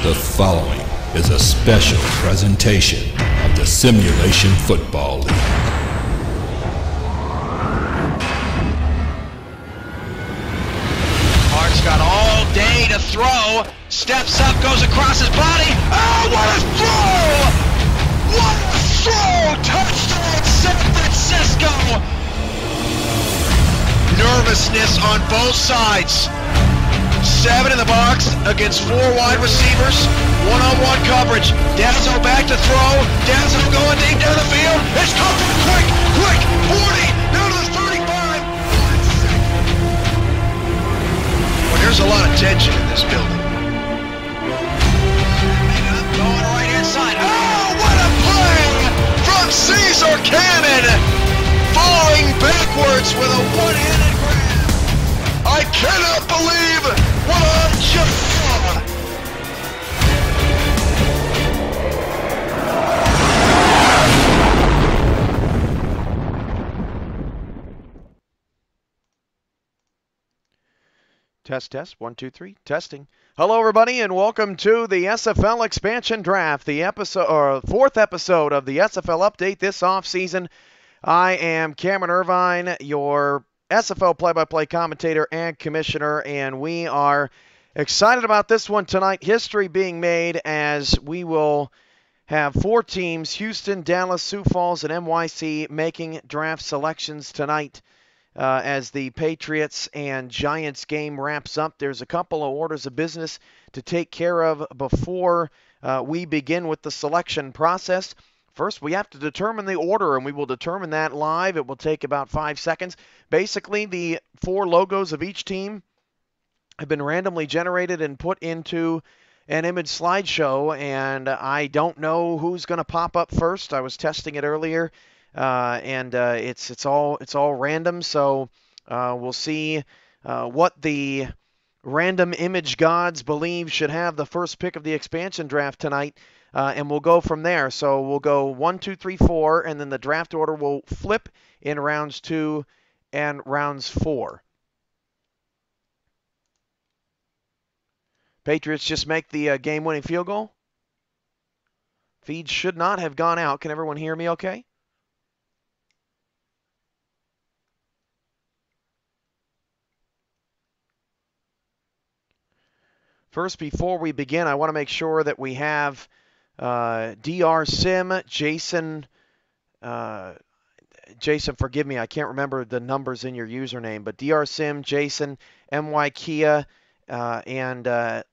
The following is a special presentation of the Simulation Football League. Hart's got all day to throw. Steps up, goes across his body. Oh, what a throw! What a throw! Touchdown, San Francisco! Nervousness on both sides. 7 in the box against 4 wide receivers. One-on-one coverage. Dazo back to throw. Dazo going deep down the field. It's caught quick, 40, down to the 35. Well, there's a lot of tension in this building. Going right inside. Oh, what a play from Caesar Cannon. Falling backwards with a one-handed grab. I cannot believe what I just saw. Test, 1, 2, 3, testing. Hello, everybody, and welcome to the SFL Expansion Draft, the fourth episode of the SFL Update this offseason. I am Cameron Irvine, your SFL play-by-play commentator and commissioner, and we are excited about this one tonight. History being made as we will have 4 teams, Houston, Dallas, Sioux Falls, and NYC, making draft selections tonight. As the Patriots and Giants game wraps up, there's a couple of orders of business to take care of before we begin with the selection process. First, we have to determine the order, and we will determine that live. It will take about 5 seconds. Basically, the 4 logos of each team have been randomly generated and put into an image slideshow, and I don't know who's going to pop up first. I was testing it earlier. It's all random, so we'll see what the random image gods believe should have the first pick of the expansion draft tonight, and we'll go from there. So we'll go 1, 2, 3, 4, and then the draft order will flip in rounds 2 and rounds 4. Patriots just make the game-winning field goal. Feed should not have gone out. Can everyone hear me okay? First, before we begin, I want to make sure that we have DR Sim, Jason, forgive me, I can't remember the numbers in your username, but DR Sim, Jason, MY Kia, and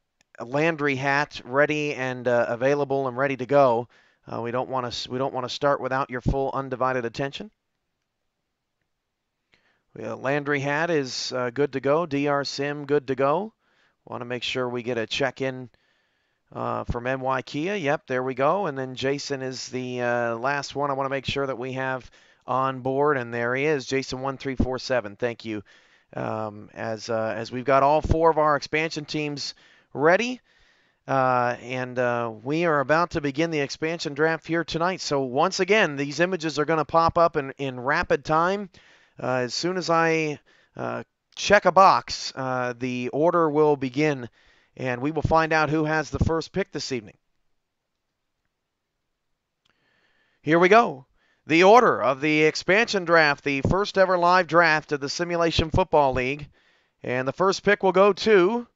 Landry Hat ready and available and ready to go. We don't want to start without your full undivided attention. Landry Hat is good to go. DR Sim good to go. Want to make sure we get a check-in from NY Kia. Yep, there we go. And then Jason is the last one I want to make sure that we have on board. And there he is, Jason1347. Thank you. As we've got all 4 of our expansion teams ready. And we are about to begin the expansion draft here tonight. So once again, these images are going to pop up in rapid time. As soon as I check a box, the order will begin, and we will find out who has the first pick this evening. Here we go. The order of the expansion draft, the first ever live draft of the Simulation Football League. And the first pick will go to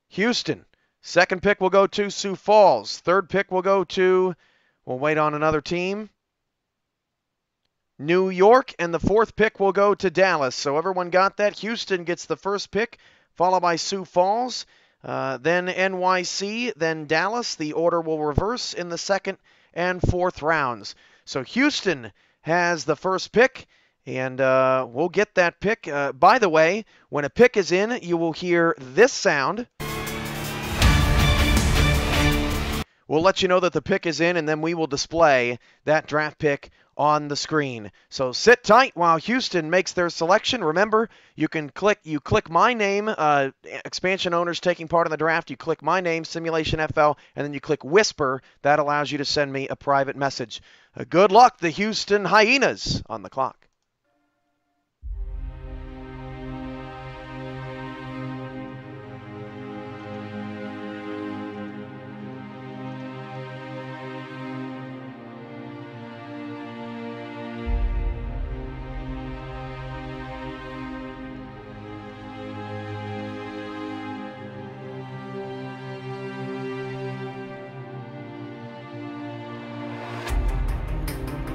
Houston. Second pick will go to Sioux Falls. Third pick will go to, we'll wait on another team, New York, and the 4th pick will go to Dallas. So everyone got that. Houston gets the first pick, followed by Sioux Falls, then NYC, then Dallas. The order will reverse in the 2nd and 4th rounds. So Houston has the first pick, and we'll get that pick. By the way, when a pick is in, you will hear this sound. We'll let you know that the pick is in, and then we will display that draft pick on the screen. So sit tight while Houston makes their selection. Remember, you click my name, expansion owners taking part in the draft. You click my name, Simulation FL, and then you click Whisper. That allows you to send me a private message. Good luck, the Houston Hyenas on the clock.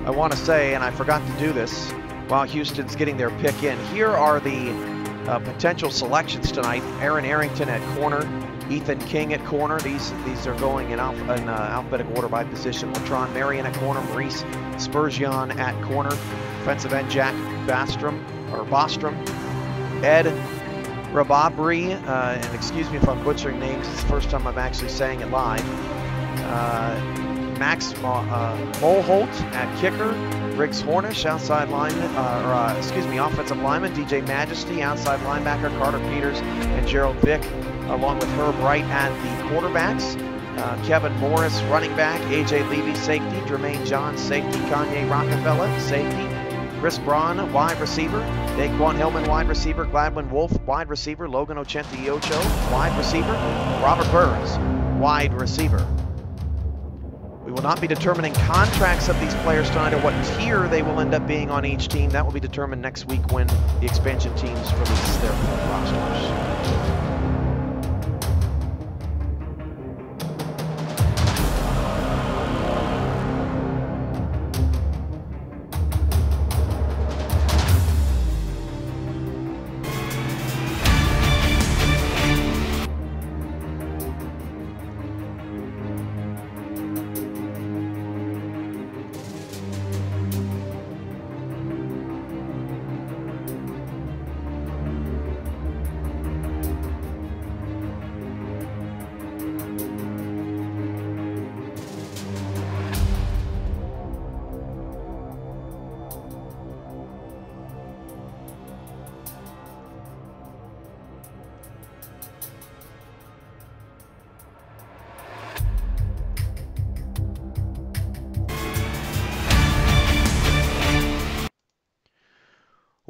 I want to say, and I forgot to do this while Houston's getting their pick in, here are the potential selections tonight. Aaron Arrington at corner, Ethan King at corner. These are going in alphabetical order by position. Latron Marion at corner, Maurice Spurgeon at corner, defensive end Jack Bostrom, Ed Rababri, and excuse me if I'm butchering names, it's the first time I'm actually saying it live. Max Mulholt at kicker, Briggs Hornish, outside lineman, offensive lineman, DJ Majesty, outside linebacker, Carter Peters and Gerald Vick, along with Herb Wright at the quarterbacks. Kevin Morris, running back, AJ Levy, safety, Jermaine John, safety, Kanye Rockefeller, safety, Chris Braun, wide receiver, Daquan Hillman, wide receiver, Gladwin Wolf, wide receiver, Logan Ochentiocho, wide receiver, Robert Burns, wide receiver. We will not be determining contracts of these players tonight or what tier they will end up being on each team. That will be determined next week when the expansion teams release their rosters.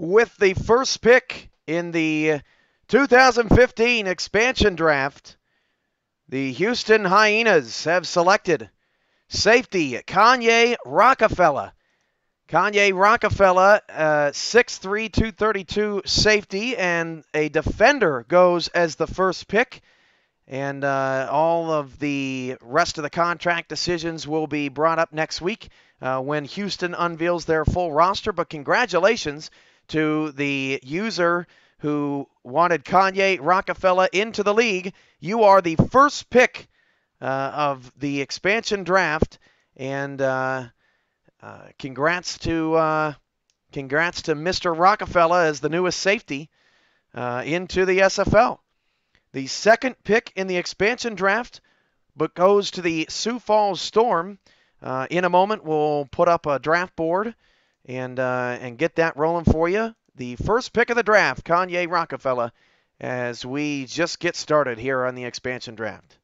With the first pick in the 2015 expansion draft, the Houston Hyenas have selected safety Kanye Rockefeller. Kanye Rockefeller, 6'3", 232 safety, and a defender goes as the first pick. And all of the rest of the contract decisions will be brought up next week when Houston unveils their full roster. But congratulations to the user who wanted Kanye Rockefeller into the league. You are the first pick of the expansion draft, and congrats to Mr. Rockefeller as the newest safety into the SFL. The second pick in the expansion draft but goes to the Sioux Falls Storm. In a moment, we'll put up a draft board and get that rolling for you. The first pick of the draft, Kanye Rockefeller, as we just get started here on the expansion draft.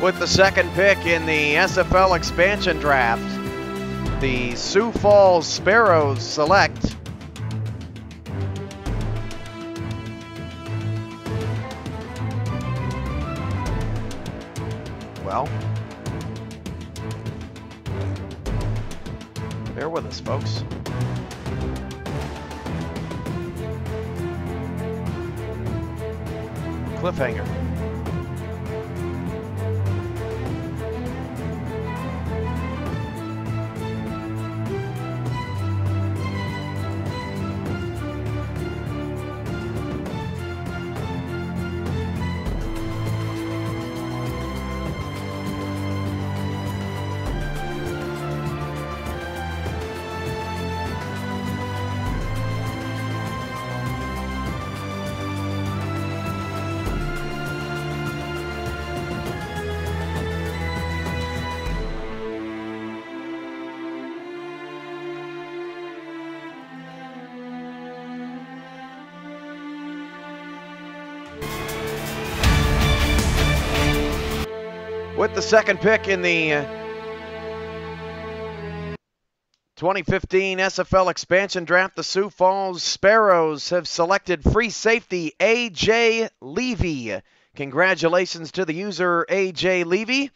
With the second pick in the SFL expansion draft, the Sioux Falls Sparrows select bear with us, folks. Cliffhanger. With the second pick in the 2015 SFL expansion draft, the Sioux Falls Sparrows have selected free safety A.J. Levy. Congratulations to the user A.J. Levy,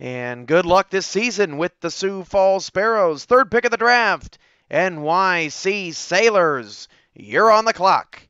and good luck this season with the Sioux Falls Sparrows. Third pick of the draft, NYC Sailors. You're on the clock.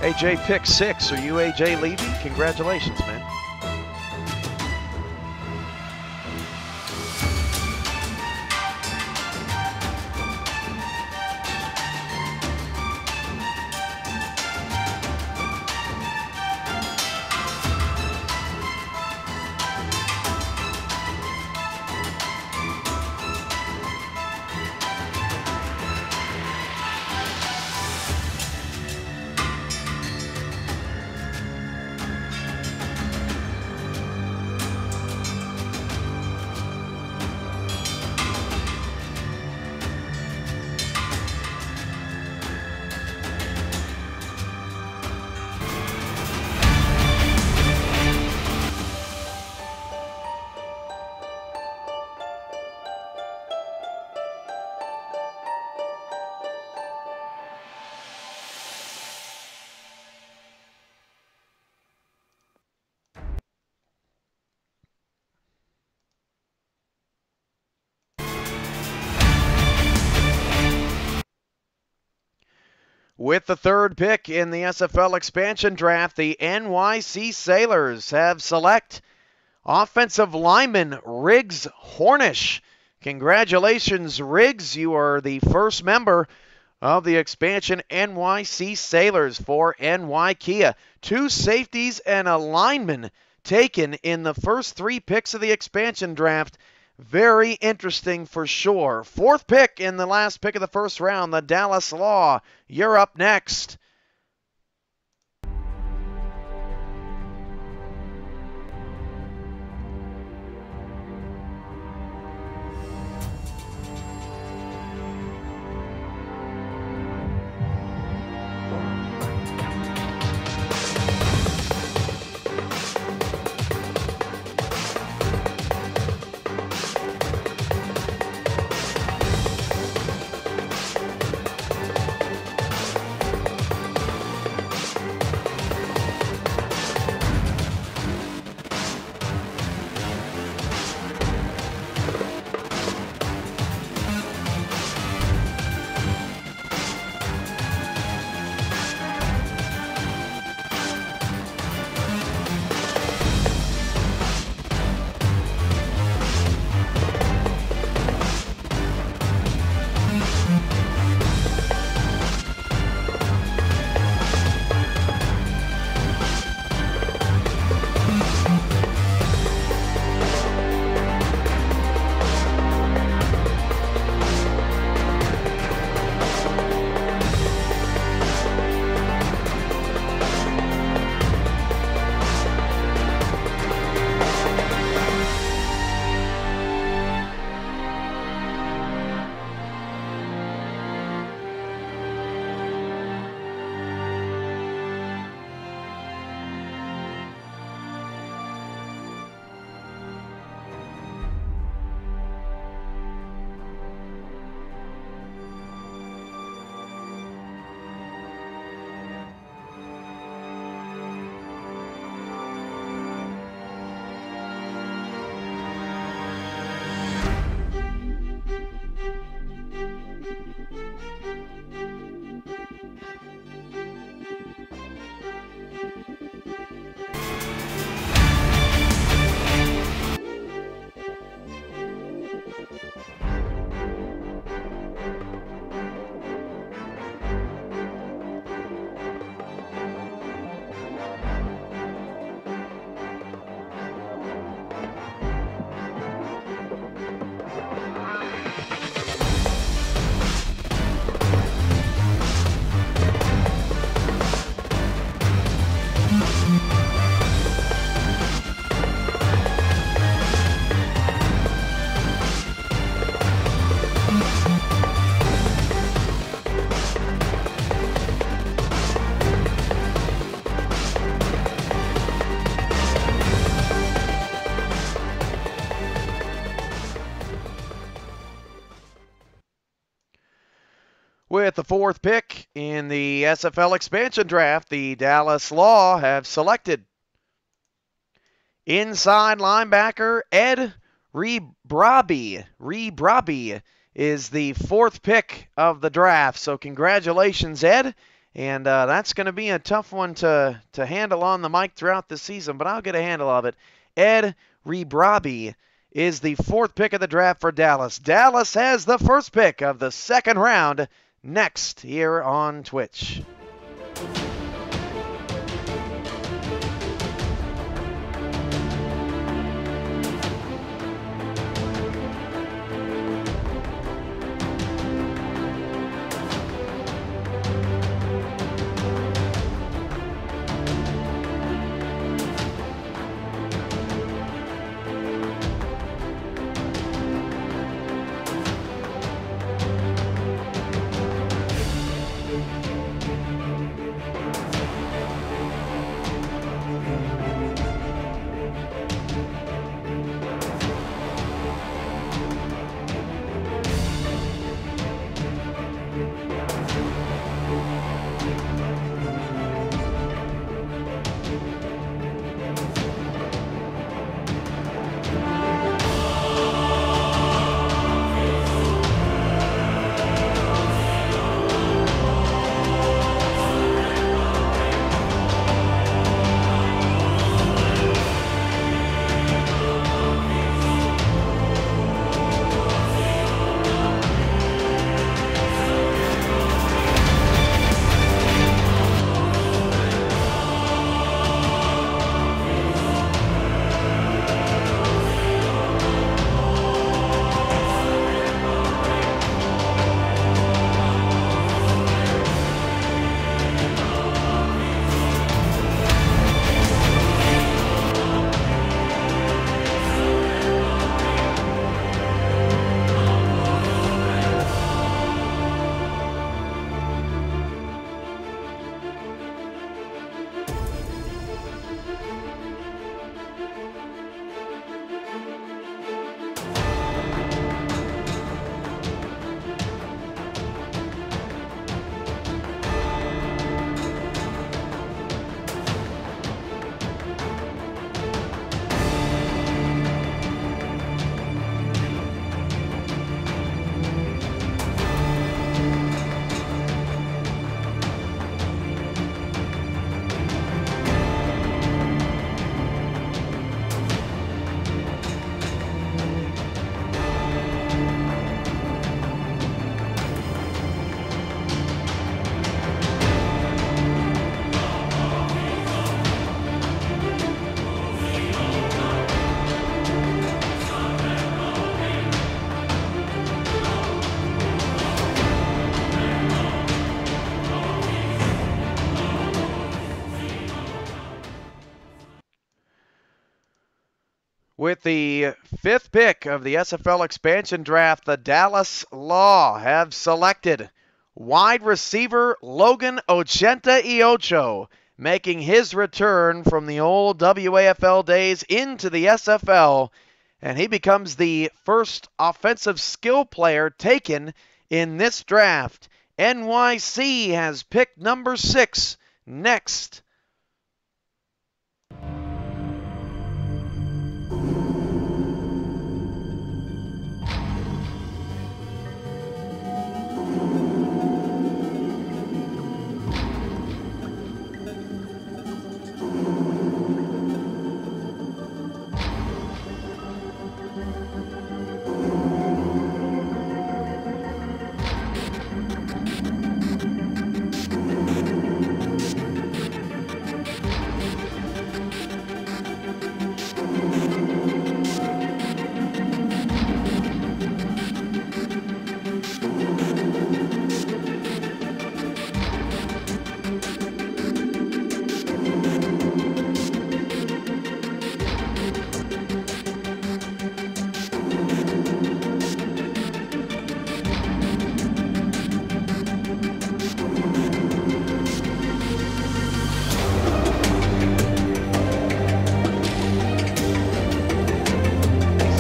AJ pick 6. Are you AJ Levy? Congratulations, man. With the third pick in the SFL expansion draft, the NYC Sailors have select offensive lineman Riggs Hornish. Congratulations, Riggs. You are the first member of the expansion NYC Sailors for NY Kia. 2 safeties and a lineman taken in the first 3 picks of the expansion draft. Very interesting for sure. Fourth pick in the last pick of the first round, the Dallas Law. You're up next. With the 4th pick in the SFL expansion draft, the Dallas Law have selected inside linebacker Ed Rebraby. Rebraby is the 4th pick of the draft. So congratulations, Ed. And that's going to be a tough one to handle on the mic throughout the season, but I'll get a handle of it. Ed Rebraby is the 4th pick of the draft for Dallas. Dallas has the 1st pick of the 2nd round next here on Twitch. With the 5th pick of the SFL expansion draft, the Dallas Law have selected wide receiver Logan Ochenta-Iocho, making his return from the old WAFL days into the SFL, and he becomes the first offensive skill player taken in this draft. NYC has picked number 6 next.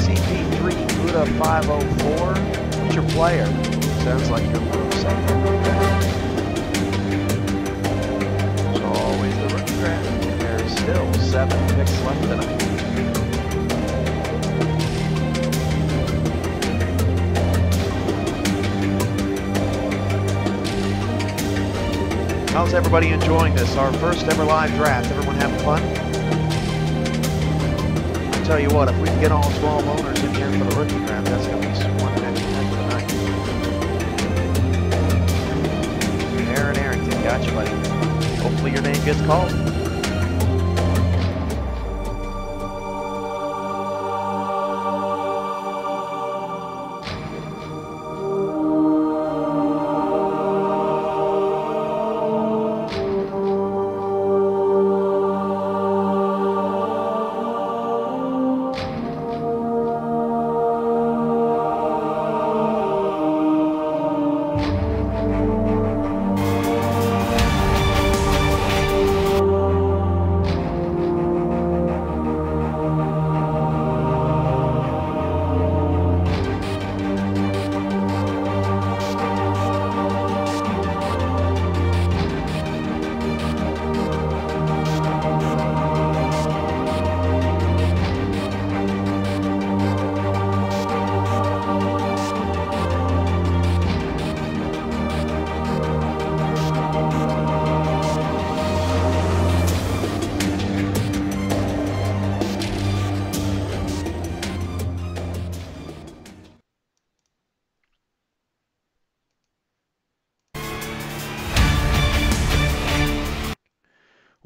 CP3 Buddha 504. What's your player? Sounds like your move. 7 picks left tonight. How's everybody enjoying this? Our first ever live draft. Everyone having fun? I'll tell you what, if we can get all 12 owners in here for the rookie draft, that's going to be one heck of a night. Aaron Arrington, got you, buddy. Hopefully your name gets called.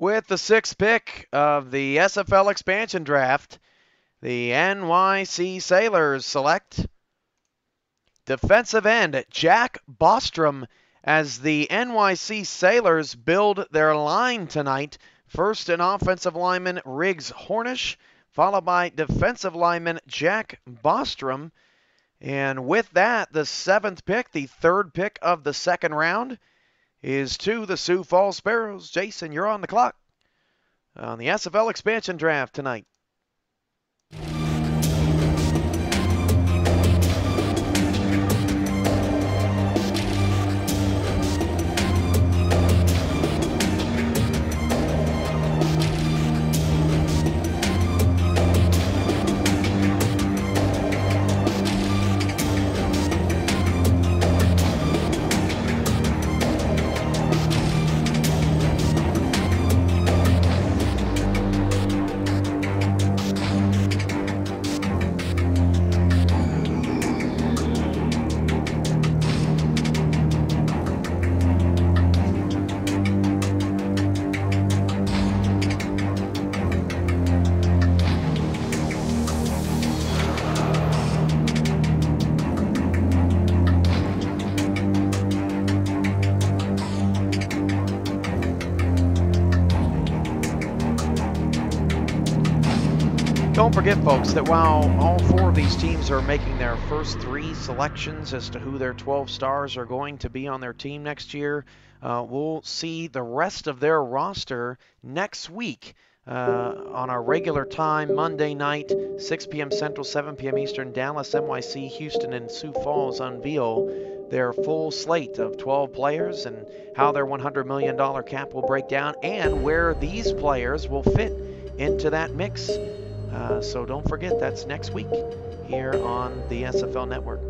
With the 6th pick of the SFL expansion draft, the NYC Sailors select defensive end Jack Bostrom as the NYC Sailors build their line tonight. First an offensive lineman Riggs Hornish, followed by defensive lineman Jack Bostrom. And with that, the 7th pick, the 3rd pick of the 2nd round, is to the Sioux Falls Sparrows. Jason, you're on the clock on the SFL expansion draft tonight. Don't forget, folks, that while all 4 of these teams are making their first 3 selections as to who their 12 stars are going to be on their team next year, we'll see the rest of their roster next week on our regular time, Monday night, 6 p.m. Central, 7 p.m. Eastern. Dallas, NYC, Houston, and Sioux Falls unveil their full slate of 12 players and how their $100 million cap will break down and where these players will fit into that mix. So don't forget, that's next week here on the SFL Network.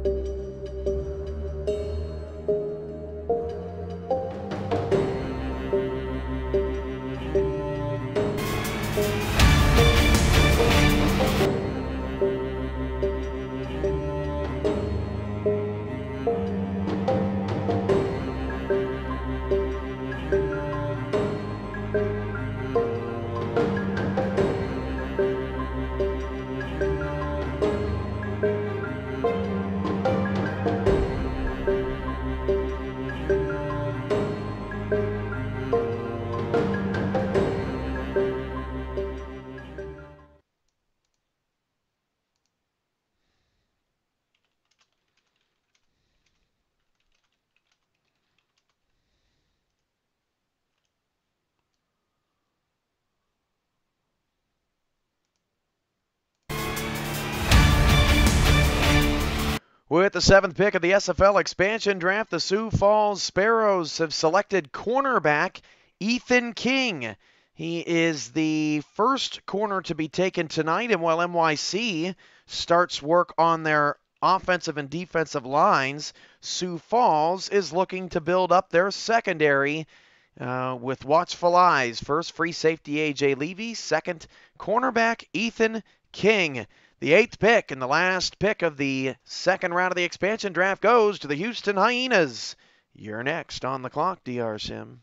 With the 7th pick of the SFL expansion draft, the Sioux Falls Sparrows have selected cornerback Ethan King. He is the first corner to be taken tonight, and while NYC starts work on their offensive and defensive lines, Sioux Falls is looking to build up their secondary with watchful eyes. First, free safety A.J. Levy. Second, cornerback Ethan King. The 8th pick and the last pick of the second round of the expansion draft goes to the Houston Hyenas. You're next on the clock, DR Sim.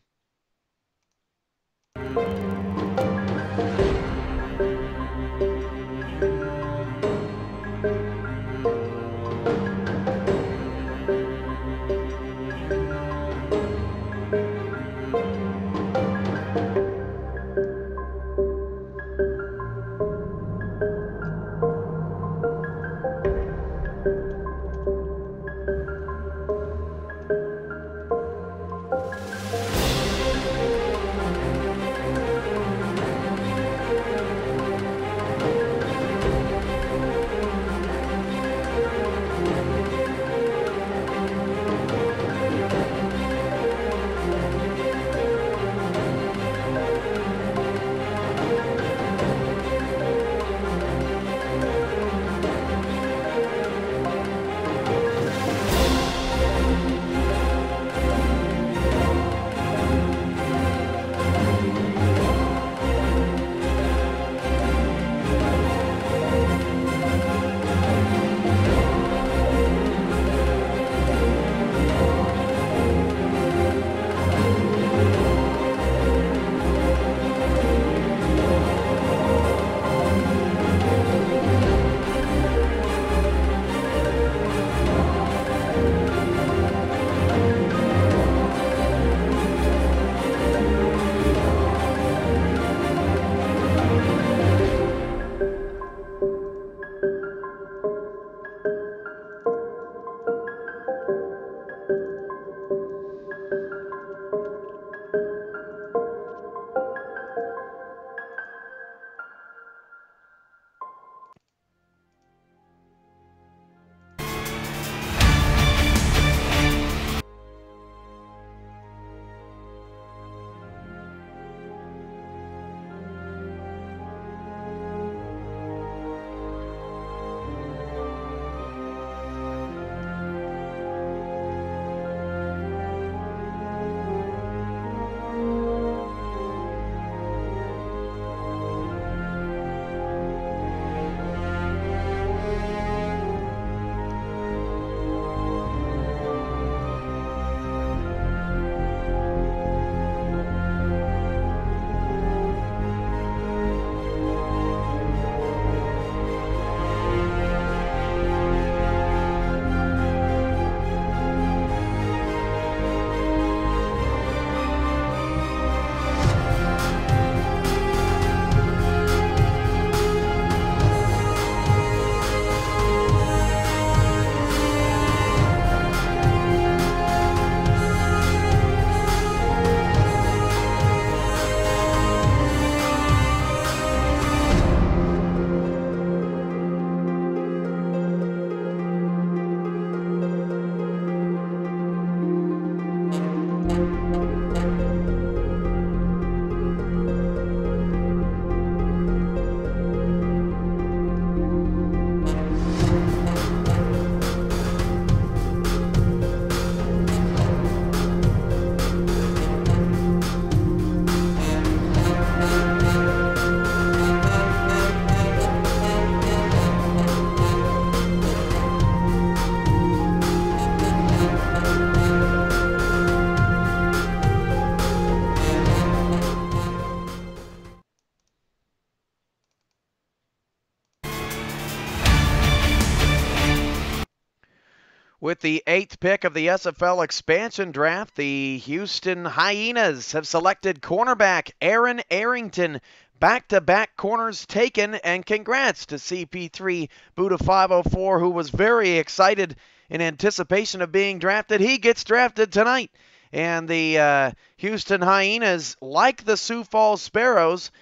With the 8th pick of the SFL expansion draft, the Houston Hyenas have selected cornerback Aaron Arrington. Back-to-back corners taken, and congrats to CP3 Buddha 504, who was very excited in anticipation of being drafted. He gets drafted tonight. And the Houston Hyenas, like the Sioux Falls Sparrows,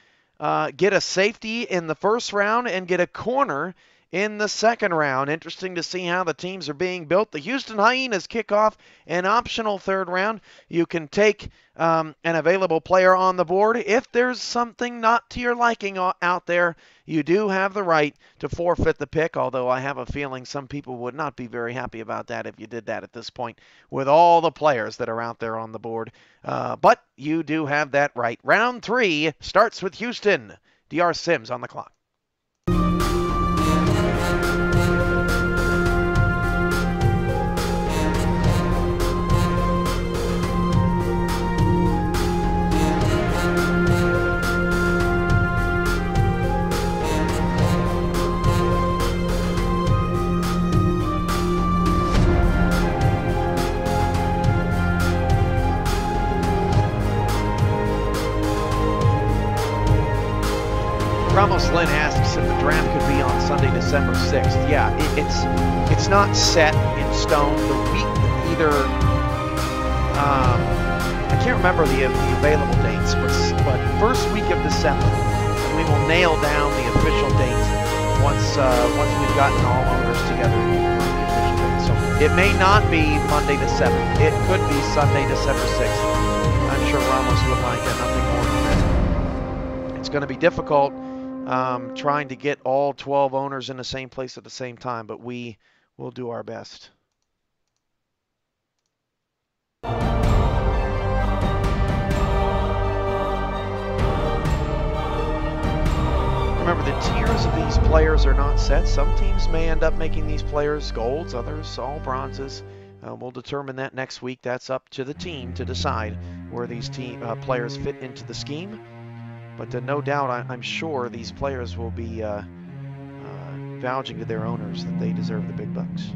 get a safety in the first round and get a corner in the second round. Interesting to see how the teams are being built. The Houston Hyenas kick off an optional third round. You can take an available player on the board. If there's something not to your liking out there, you do have the right to forfeit the pick, although I have a feeling some people would not be very happy about that if you did that at this point with all the players that are out there on the board. But you do have that right. Round 3 starts with Houston. DR Sims on the clock. Ramos Lynn asks if the draft could be on Sunday, December 6th. Yeah, it's not set in stone. The week either, I can't remember the available dates, but first week of December, we will nail down the official date once we've gotten all owners together and confirm the official date. So it may not be Monday the 7th. It could be Sunday, December 6th. I'm sure Ramos would like nothing more than that. It's going to be difficult. Trying to get all 12 owners in the same place at the same time, but we will do our best. Remember, the tiers of these players are not set. Some teams may end up making these players golds, others all bronzes. We'll determine that next week. That's up to the team to decide where these players fit into the scheme. But no doubt, I'm sure these players will be vouching to their owners that they deserve the big bucks.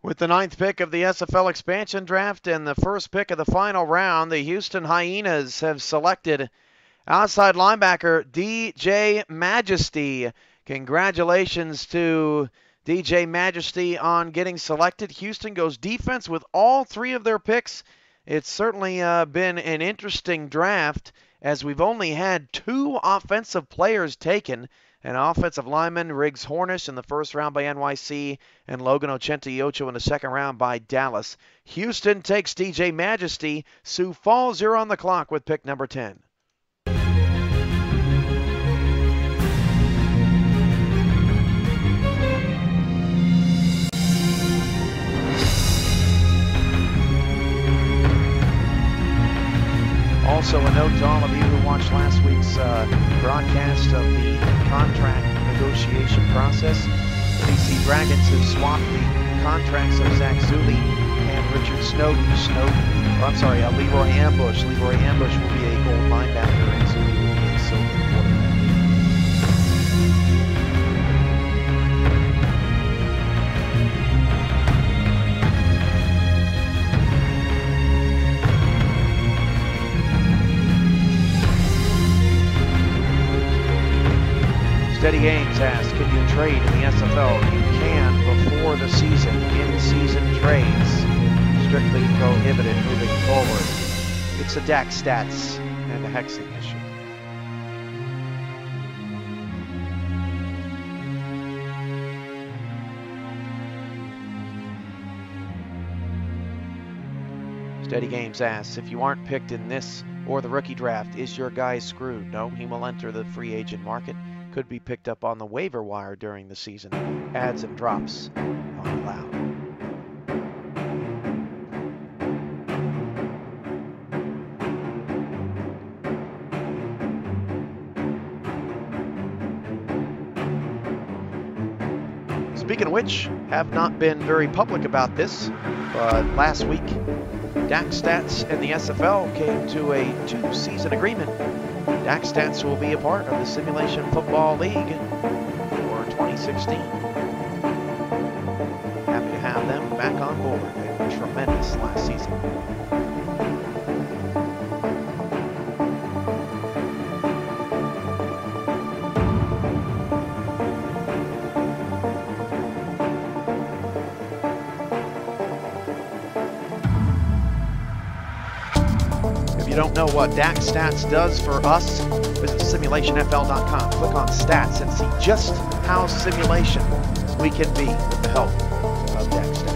With the 9th pick of the SFL expansion draft and the first pick of the final round, the Houston Hyenas have selected outside linebacker DJ Majesty. Congratulations to DJ Majesty on getting selected. Houston goes defense with all 3 of their picks. It's certainly been an interesting draft as we've only had 2 offensive players taken. An offensive lineman, Riggs Hornish, in the first round by NYC, and Logan Ochentiocho in the second round by Dallas. Houston takes DJ Majesty. Sioux Falls, you're on the clock with pick number 10. Also, a note to all of you who watched last week's broadcast of the contract negotiation process. The BC Dragons have swapped the contracts of Zach Zulli and Richard Leroy Ambush. Leroy Ambush will be a gold linebacker and Zulli will be a silver quarterback. asked, can you trade in the SFL? You can before the season. In-season trades strictly prohibited moving forward. It's a DAC stats and a hexing issue. Steady Games asks, if you aren't picked in this or the rookie draft, is your guy screwed? No, he will enter the free agent market. Could be picked up on the waiver wire during the season. Adds and drops are allowed. Speaking of which, have not been very public about this, but last week, DAC Stats and the SFL came to a 2-season agreement. DAC Stats will be a part of the Simulation Football League for 2016. Happy to have them back on board. They were tremendous last season. If you don't know what DAC Stats does for us, visit simulationfl.com, click on Stats, and see just how simulation we can be with the help of DAC Stats.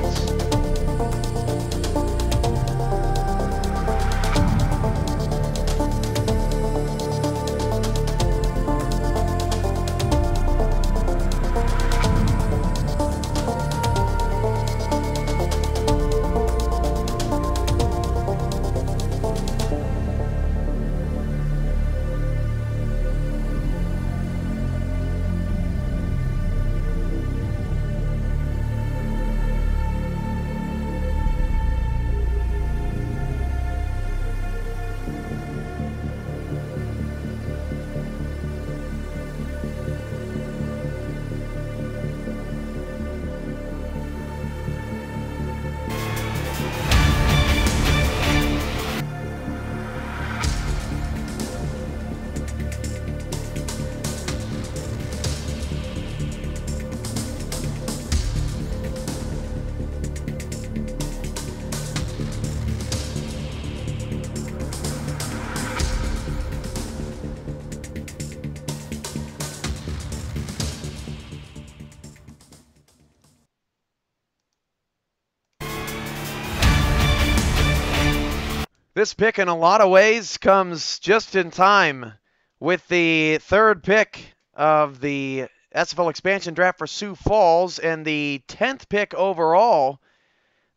This pick, in a lot of ways, comes just in time with the 3rd pick of the SFL expansion draft for Sioux Falls and the 10th pick overall.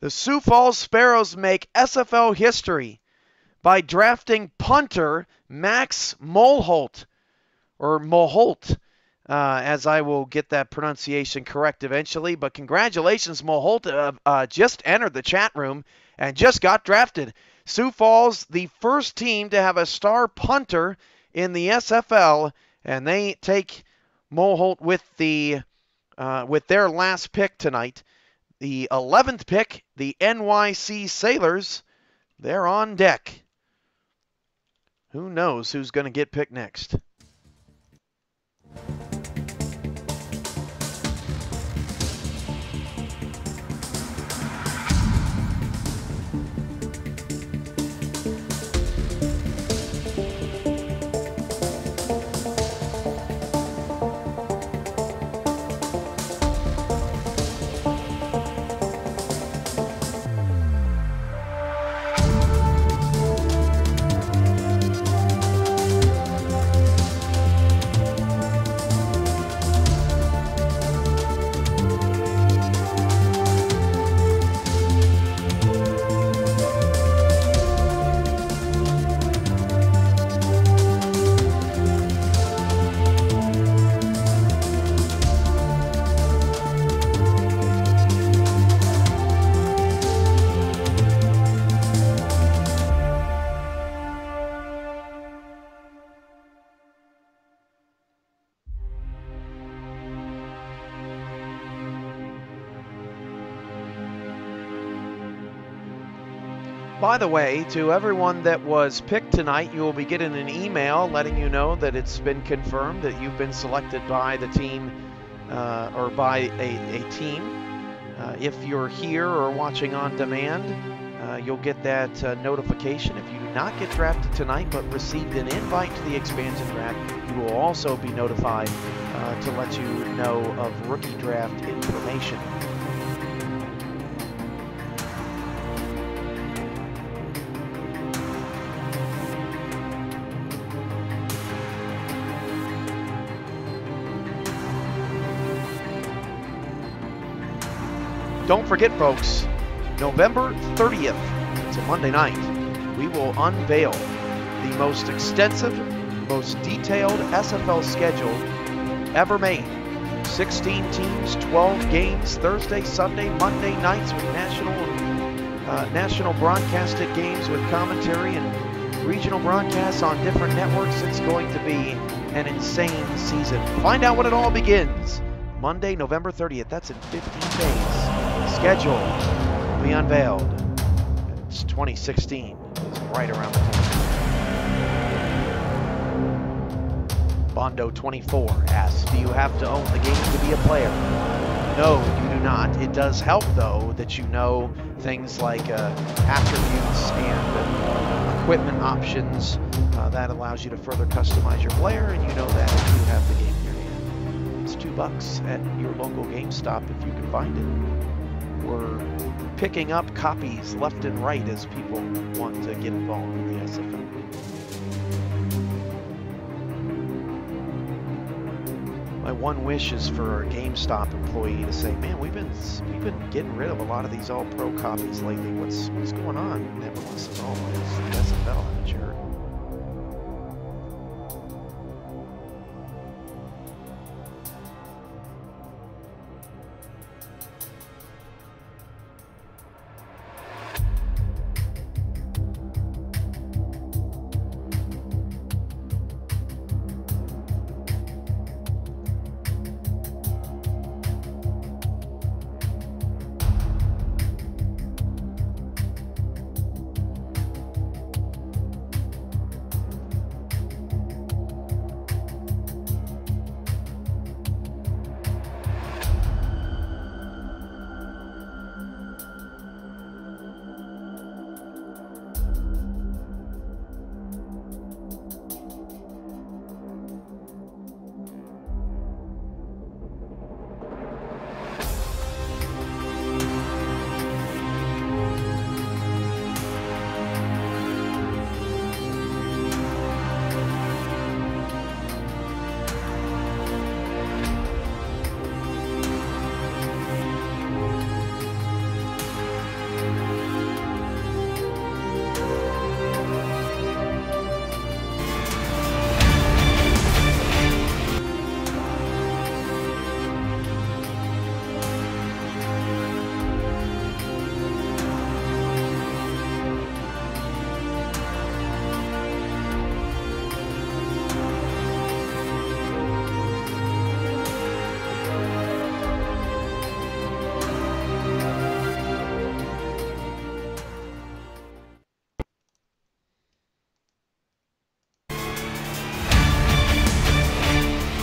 The Sioux Falls Sparrows make SFL history by drafting punter Max Mulholt, or Mulholt, as I will get that pronunciation correct eventually. But congratulations, Mulholt, just entered the chat room and just got drafted. Sioux Falls, the first team to have a star punter in the SFL, and they take Mulholt with their last pick tonight. The 11th pick, the NYC Sailors, they're on deck. Who knows who's going to get picked next? By the way, to everyone that was picked tonight, you will be getting an email letting you know that it's been confirmed that you've been selected by the team or by a team. If you're here or watching on demand, you'll get that notification. If you do not get drafted tonight but received an invite to the expansion draft, you will also be notified to let you know of rookie draft information. Don't forget, folks, November 30th, it's a Monday night, we will unveil the most extensive, most detailed SFL schedule ever made. 16 teams, 12 games, Thursday, Sunday, Monday nights with national broadcasted games with commentary and regional broadcasts on different networks. It's going to be an insane season. Find out when it all begins. Monday, November 30th. That's in 15 days. Schedule will be unveiled. It's 2016. It's right around the corner. Bondo 24 asks, do you have to own the game to be a player? No, you do not. It does help, though, that you know things like attributes and equipment options. That allows you to further customize your player, and you know that if you have the game in your hand. It's $2 at your local GameStop if you can find it. We're picking up copies left and right as people want to get involved in the SFL. My one wish is for a GameStop employee to say, "Man, we've been getting rid of a lot of these All-Pro copies lately. What's going on?" MLS is always the SFL, haven't you heard?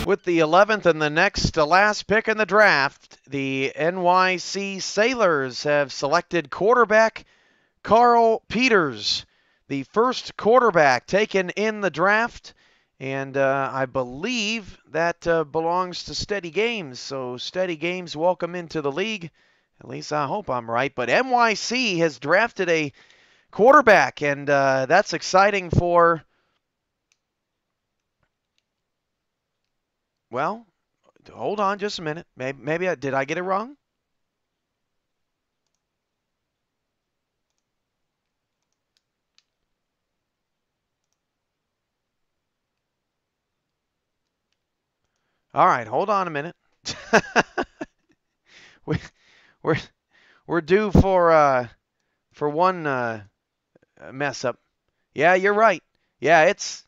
With the 11th and the next to last pick in the draft, the NYC Sailors have selected quarterback Carl Peters, the first quarterback taken in the draft. And I believe that belongs to Steady Games. So Steady Games, welcome into the league. At least I hope I'm right. But NYC has drafted a quarterback, and that's exciting for... Well, hold on just a minute. Maybe did I get it wrong? All right, hold on a minute. we're due for one mess up. Yeah, you're right. Yeah, it's...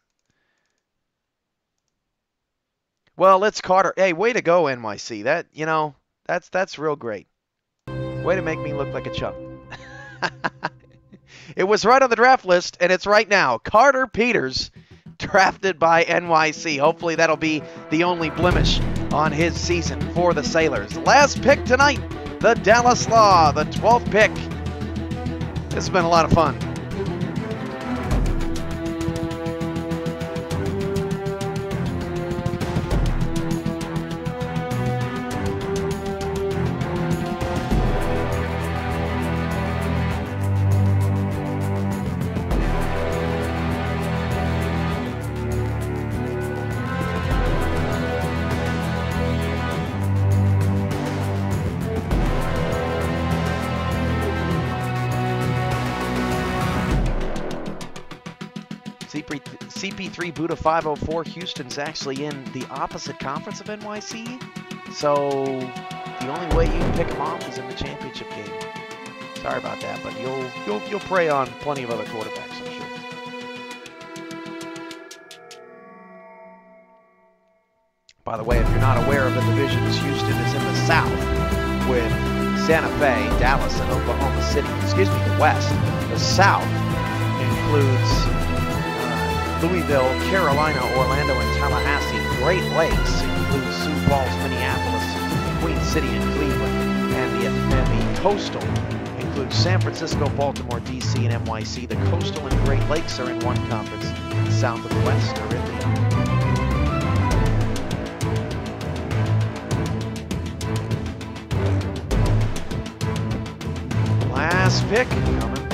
Well, it's Carter. Hey, way to go, NYC. That's real great. Way to make me look like a chump. It was right on the draft list, and it's right now. Carter Peters, drafted by NYC. Hopefully that'll be the only blemish on his season for the Sailors. Last pick tonight, the Dallas Law, the 12th pick. This has been a lot of fun. CP3 Buddha 504, Houston's actually in the opposite conference of NYC, so the only way you can pick them off is in the championship game. Sorry about that, but you'll prey on plenty of other quarterbacks, I'm sure. By the way, if you're not aware of the divisions, Houston is in the south with Santa Fe, Dallas, and Oklahoma City. Excuse me, the west. The south includes Louisville, Carolina, Orlando, and Tallahassee. Great Lakes includes Sioux Falls, Minneapolis, Queen City, and Cleveland. And the coastal includes San Francisco, Baltimore, DC, and NYC. The coastal and Great Lakes are in one conference. The south and the west are in the other. Last pick coming through.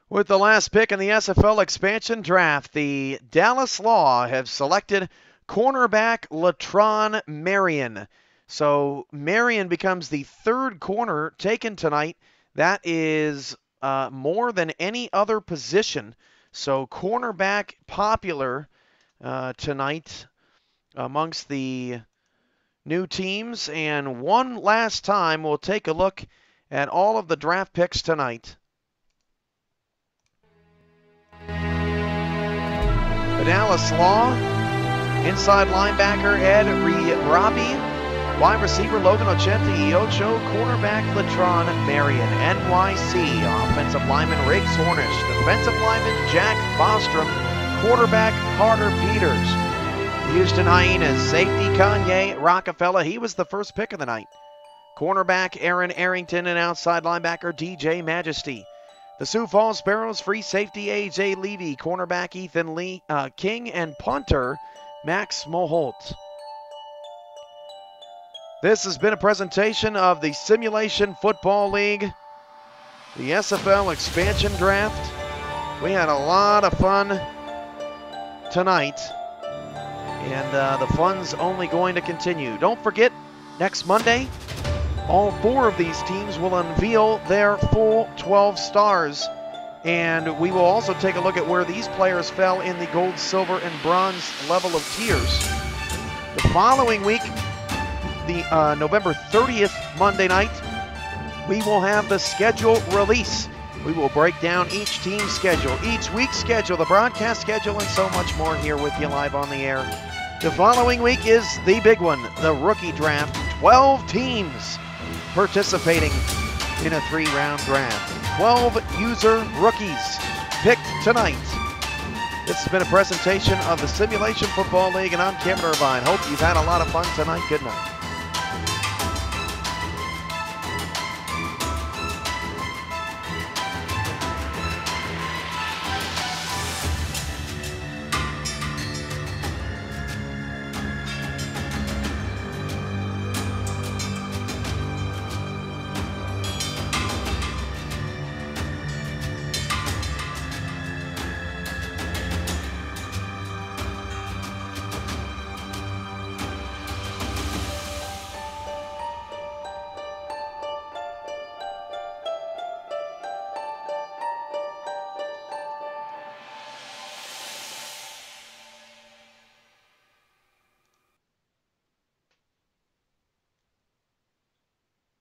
With the last pick in the SFL expansion draft, the Dallas Law have selected cornerback Latron Marion. So Marion becomes the third corner taken tonight. That is more than any other position. So cornerback popular tonight amongst the new teams. And one last time, we'll take a look at all of the draft picks tonight. The Dallas Law, inside linebacker Ed Rabi, wide receiver Logan Ochente-Iocho, cornerback Latron Marion, NYC, offensive lineman Riggs Hornish, defensive lineman Jack Bostrom, quarterback Carter Peters. Houston Hyenas, safety Kanye Rockefeller, he was the first pick of the night. Cornerback Aaron Arrington and outside linebacker DJ Majesty. The Sioux Falls Sparrows, free safety A.J. Levy, cornerback Ethan King, and punter Max Moholt. This has been a presentation of the Simulation Football League, the SFL expansion draft. We had a lot of fun tonight, and the fun's only going to continue. Don't forget, next Monday, all four of these teams will unveil their full 12 stars, and we will also take a look at where these players fell in the gold, silver, and bronze level of tiers. The following week, the November 30th Monday night, we will have the schedule release. We will break down each team's schedule, each week's schedule, the broadcast schedule, and so much more here with you live on the air. The following week is the big one, the rookie draft. 12 teams participating in a 3-round draft. 12 user rookies picked tonight. This has been a presentation of the Simulation Football League, and I'm Kevin Irvine. Hope you've had a lot of fun tonight. Good night.